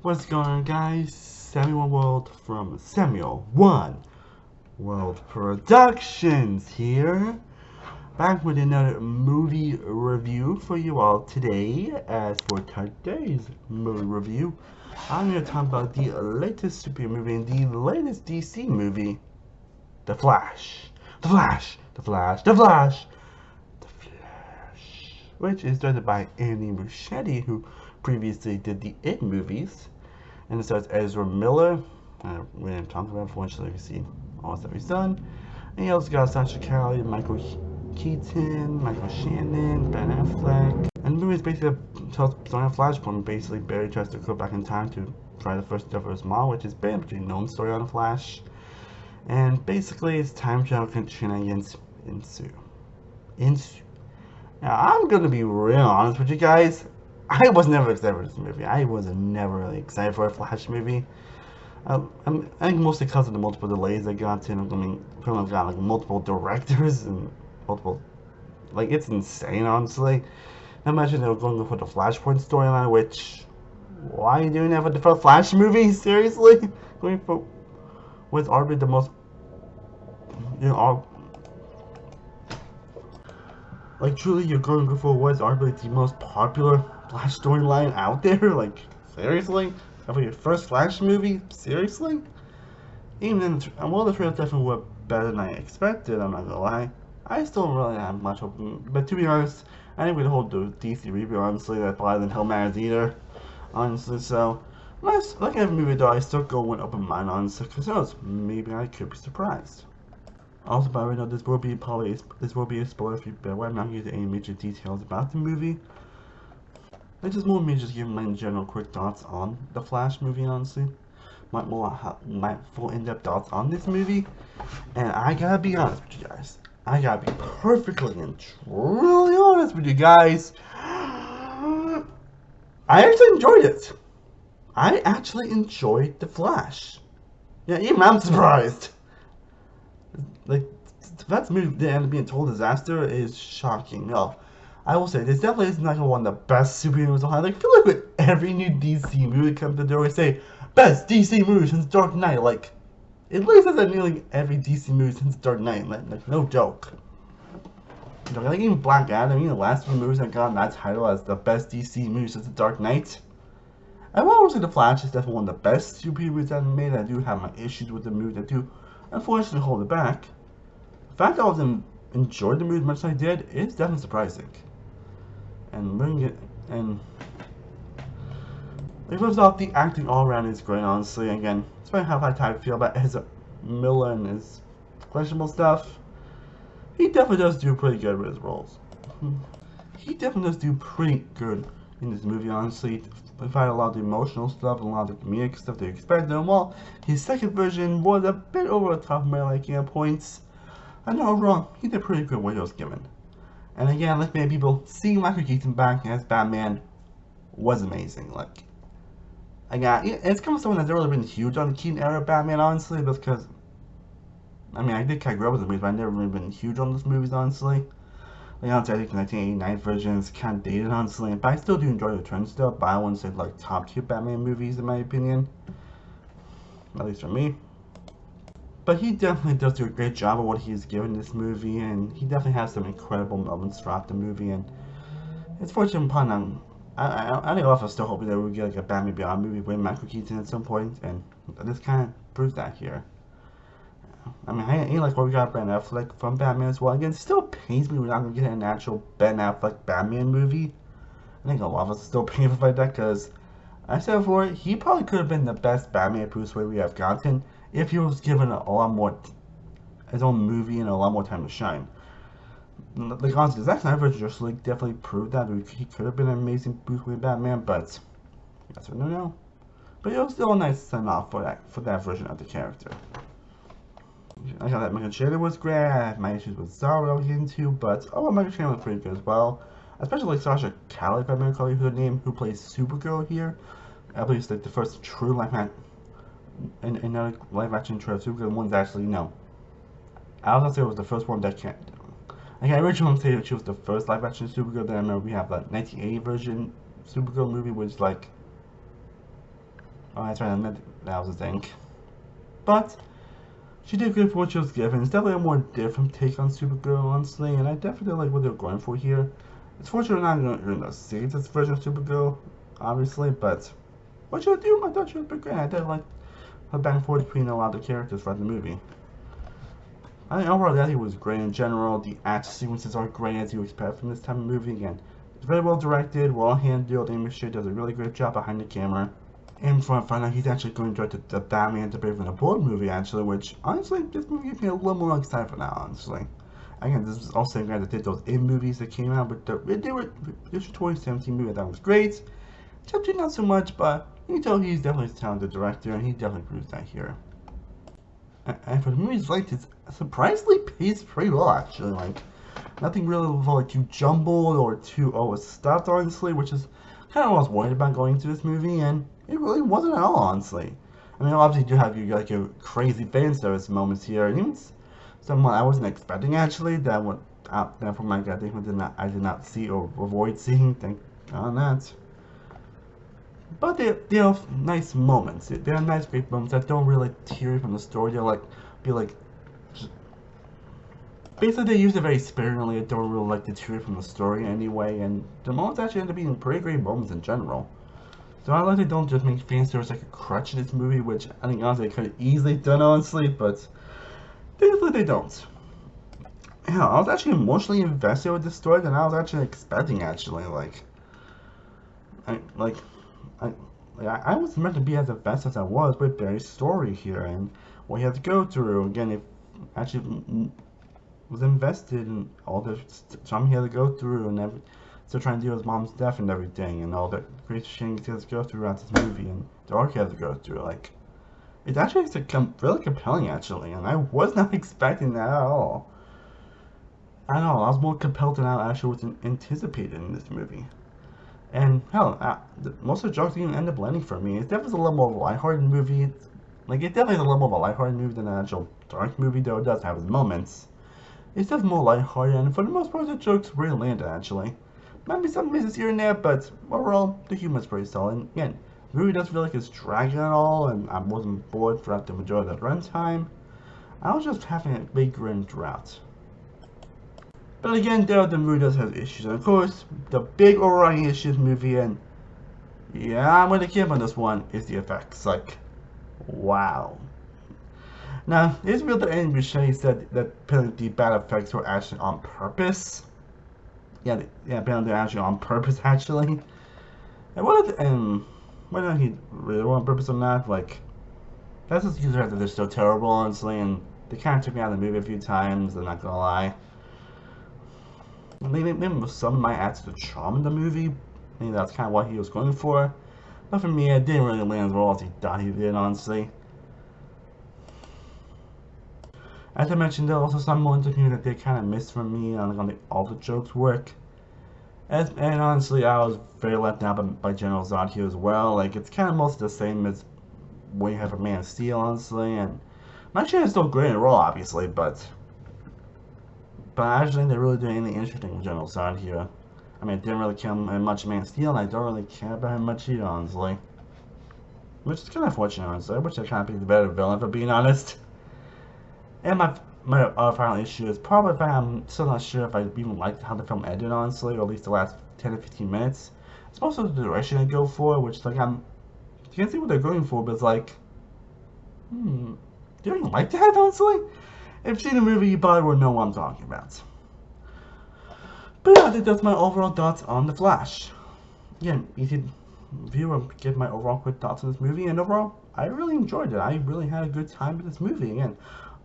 What's going on, guys? Samuel World from Samuel One World Productions here, back with another movie review for you all today. As for today's movie review, I'm going to talk about the latest superhero movie and the latest DC movie, The Flash. The Flash! The Flash! The Flash! The Flash! Which is directed by Andy Muschietti, who previously did the It movies. And it stars Ezra Miller. We didn't talk about it, unfortunately, we see all that he's done. And you also got Sasha Calle, Michael Keaton, Michael Shannon, Ben Affleck. And the movie is basically tells story of Flashpoint. Basically, Barry tries to go back in time to try the first step of his mom, which is pretty much a known story on the Flash. And basically, it's time travel shenanigans ensue. Now, I'm gonna be real honest with you guys. I was never excited for this movie. I was never really excited for a Flash movie. I think mostly because of the multiple delays I got to. I mean, film got like multiple directors and multiple, like it's insane, honestly. I imagine they were going for the Flashpoint storyline, which why are you doing that for the first Flash movie? Seriously, going for what's arguably the most, all like truly you're going for what's arguably the most popular Flash storyline out there? Like, seriously? For your first Flash movie? Seriously? Even then, well, the trailers definitely were better than I expected, I'm not gonna lie. I still don't really have much hope, but to be honest, I think we'd hold the DC review, honestly, that probably didn't help matters either, honestly, so, like every movie though, I still go with open mind, honestly, because who knows, maybe I could be surprised. Also, by the way, no, this will be a spoiler if you bear. I'm not giving any major details about the movie. It's just more me just giving my general quick thoughts on the Flash movie, honestly. My full in-depth thoughts on this movie. And I gotta be honest with you guys. I gotta be perfectly and truly honest with you guys. I actually enjoyed it. I actually enjoyed the Flash. Yeah, even I'm surprised. Like, that movie that ended up being a total disaster is shocking. No, I will say this definitely is not one of the best superheroes of all. Like, I feel like with every new DC movie comes to, they always say best DC movie since Dark Knight. Like, at least that's nearly every DC movie since Dark Knight. Like no joke. You know, like even Black Adam, the last few movies that got that title as the best DC movie since the Dark Knight. I will say the Flash is definitely one of the best superheroes I've made. I do have my issues with the movie. I do unfortunately hold it back. The fact that I was enjoyed the movie as much as I did is definitely surprising. And bring it and like first off, the acting all around is great. Honestly, again, it's funny how I feel about Ezra Miller and his questionable stuff. He definitely does do pretty good with his roles. He definitely does do pretty good in this movie. Honestly, I find a lot of the emotional stuff and a lot of the comedic stuff that you expect. And while his second version was a bit over the top of my liking at points, I'm not wrong. He did pretty good what he was given. And again, like many people, seeing Michael Keaton back as Batman was amazing. Like, again, it's kind of someone that's never really been huge on the Keaton era Batman, honestly, because I mean, I did kind of grow up with the movies, but I've never really been huge on those movies, honestly. Like, honestly, I think the 1989 version is kind of dated, honestly, but I still do enjoy the trend stuff, but I wouldn't say like top tier Batman movies, in my opinion. At least for me. But he definitely does do a great job of what he's given this movie, and he definitely has some incredible moments throughout the movie, and it's fortunate upon I think a lot of us still hoping that we'll get like a Batman Beyond movie with Michael Keaton at some point, and this kind of proves that here. I mean, I ain't like what we got Ben Affleck from Batman as well. Again, it still pains me we're not gonna get an actual Ben Affleck Batman movie. I think a lot of us are still painful by that because I said before, he probably could have been the best Batman Bruce Wayne we have gotten if he was given a lot more his own movie and a lot more time to shine. Like honestly, Zack Snyder's Justice League definitely proved that he could have been an amazing Bruce Wayne Batman, but that's what I don't know. But it was still a nice send off for that version of the character. I thought that Michael Shannon was great. I had my issues with Zara I'll get into, but Michael Shannon was pretty good as well. Especially like Sasha Calle, if I remember correctly her name, who plays Supergirl here. I believe it's like the first true live action true Supergirl one's actually no. I was gonna say it was the first one that can't. Like I originally wanted to say that she was the first live action Supergirl. Then I remember we have the 1980 version Supergirl movie, which like Oh, that's right, I meant that was a thing. But she did good for what she was given. It's definitely a more different take on Supergirl, honestly, and I definitely like what they're going for here. It's fortunate we're not going to see this version of Supergirl, obviously, but what she was doing, I thought she was pretty great. I did like her back and forth between a lot of the characters throughout the movie. I think overall that was great in general. The action sequences are great as you expect from this type of movie. Again, it's very well directed, well handled. Amy Shay does a really great job behind the camera. And for I find out he's actually going to direct the Batman the Brave and the Bold movie, actually, which honestly, this movie gets me a little more excited for now, honestly. Again, this is also a guy that did those In movies that came out, but they were this 2017 movie that was great. Chapter not so much, but you can tell he's definitely a talented director, and he definitely proves that here. And for the movie's length, it's surprisingly paced pretty well, actually. Like, nothing really like too jumbled or too overstuffed, honestly, which is kind of what I was worried about going into this movie, and it really wasn't at all, honestly. I mean, obviously, you do have your crazy fan service moments here, and even someone I wasn't expecting actually that went out there from my god, I did not see or avoid seeing. Thank God on that. But they are nice moments. They are nice, great moments that don't really tear you from the story. They're like, be like, basically they use it very sparingly. It don't really like deter you from the story anyway. And the moments actually end up being pretty great moments in general. So I like they don't just make fan service like a crutch in this movie, which I think honestly they could have easily done honestly, but they don't. Yeah, I was actually emotionally invested with this story than I was actually expecting. Actually, I like I, I was meant to be as invested as I was with Barry's story here and what he had to go through. Again, it actually was invested in all the trauma he had to go through and still trying to deal with his mom's death and everything and all the great things he has to go through throughout this movie and the arc he has to go through. Like, it's actually really compelling, actually, and I was not expecting that at all. I don't know, I was more compelled than I actually was anticipated in this movie. And hell, most of the jokes even end up landing for me. It's definitely a little more of a lighthearted movie. It definitely is a little more of a lighthearted movie than an actual dark movie, though it does have its moments. It's just more lighthearted, and for the most part, the jokes really landed, actually. Might be some misses here and there, but overall, the humor is pretty solid. And again, the movie doesn't feel like it's dragging at all, and I wasn't bored throughout the majority of the runtime. I was just having a big grin throughout. But again, the movie does have issues. And of course, the big overriding issue of the movie, and yeah, I'm gonna give on this one, is the effects. Like, wow. Now, it's real that Amy Shay said that apparently the bad effects were actually on purpose. Yeah, apparently they're actually on purpose, actually. And whether he really were on purpose or not, like, that's just because they're still terrible, honestly, and they kind of took me out of the movie a few times, I'm not gonna lie. Maybe some might add to the charm of the movie. Maybe that's kind of what he was going for. But for me, it didn't really land as well as he thought he did, honestly. As I mentioned, there are also some moments of humor that they kind of missed from me on all the jokes work. And honestly, I was very let down by General Zod here as well. Like, it's kind of mostly the same as what you have for Man of Steel, honestly. And my share is still great and raw, obviously, but I actually think they're really doing anything interesting with General Zod here. I mean, I didn't really care much Man of Steel, and I don't really care about him much either, honestly. Which is kind of fortunate, honestly. I wish I kind of picked a better villain, for being honest. And my final issue is probably if I'm still not sure if I even liked how the film ended, honestly, or at least the last 10 to 15 minutes. It's also the direction they go for, which, like, you can't see what they're going for, but it's like, do you even like that, honestly? If you've seen the movie, you probably would know what I'm talking about. But yeah, I think that's my overall thoughts on The Flash. Again, easy review and give my overall quick thoughts on this movie, and overall, I really enjoyed it. I really had a good time with this movie. Again,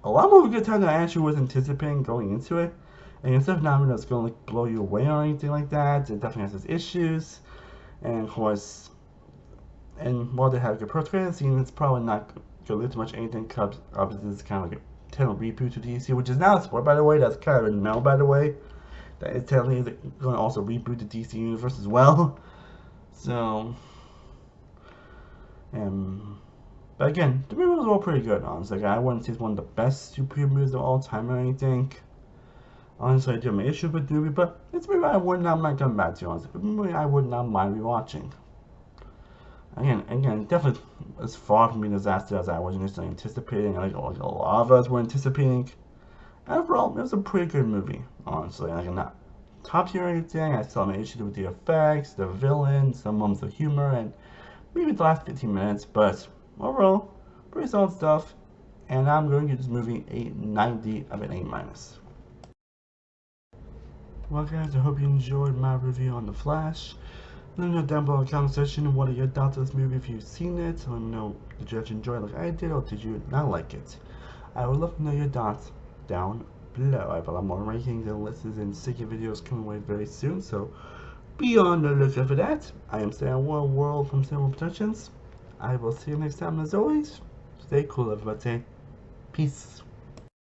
a lot more of a good time than I actually was anticipating going into it. And instead of not that's going to like blow you away or anything like that, it definitely has its issues. And of course, and while they have good post-credit scene, it's probably not going to lead to much anything because obviously it's kind of like a technical reboot to DC, which is now a sport, by the way. That's kind of a no, by the way. That is technically going to also reboot the DC universe as well. So, but again, the movie was all pretty good, honestly. I wouldn't say it's one of the best superhero movies of all time or anything. Honestly, I do have my issues with the movie, but it's a movie I would not mind coming back to, honestly. It's a movie I would not mind rewatching. Again, definitely as far from being a disaster as I was initially anticipating. Like a lot of us were anticipating. Overall, it was a pretty good movie, honestly. Like, not top tier or anything. I still have my issues with the effects, the villain, some moments of humor, and maybe the last 15 minutes. But overall, pretty solid stuff. And I'm going to give this movie a 90 of an A minus. Well, guys, I hope you enjoyed my review on The Flash. Let me know down below in the comment section what are your thoughts on this movie if you've seen it. Let me know, did you actually enjoy it like I did, or did you not like it? I would love to know your thoughts down below. I have a lot more rankings and lists and sticky videos coming away very soon, so be on the lookout for that. I am Stan World from Stan World Productions. I will see you next time, as always. Stay cool, everybody. Peace.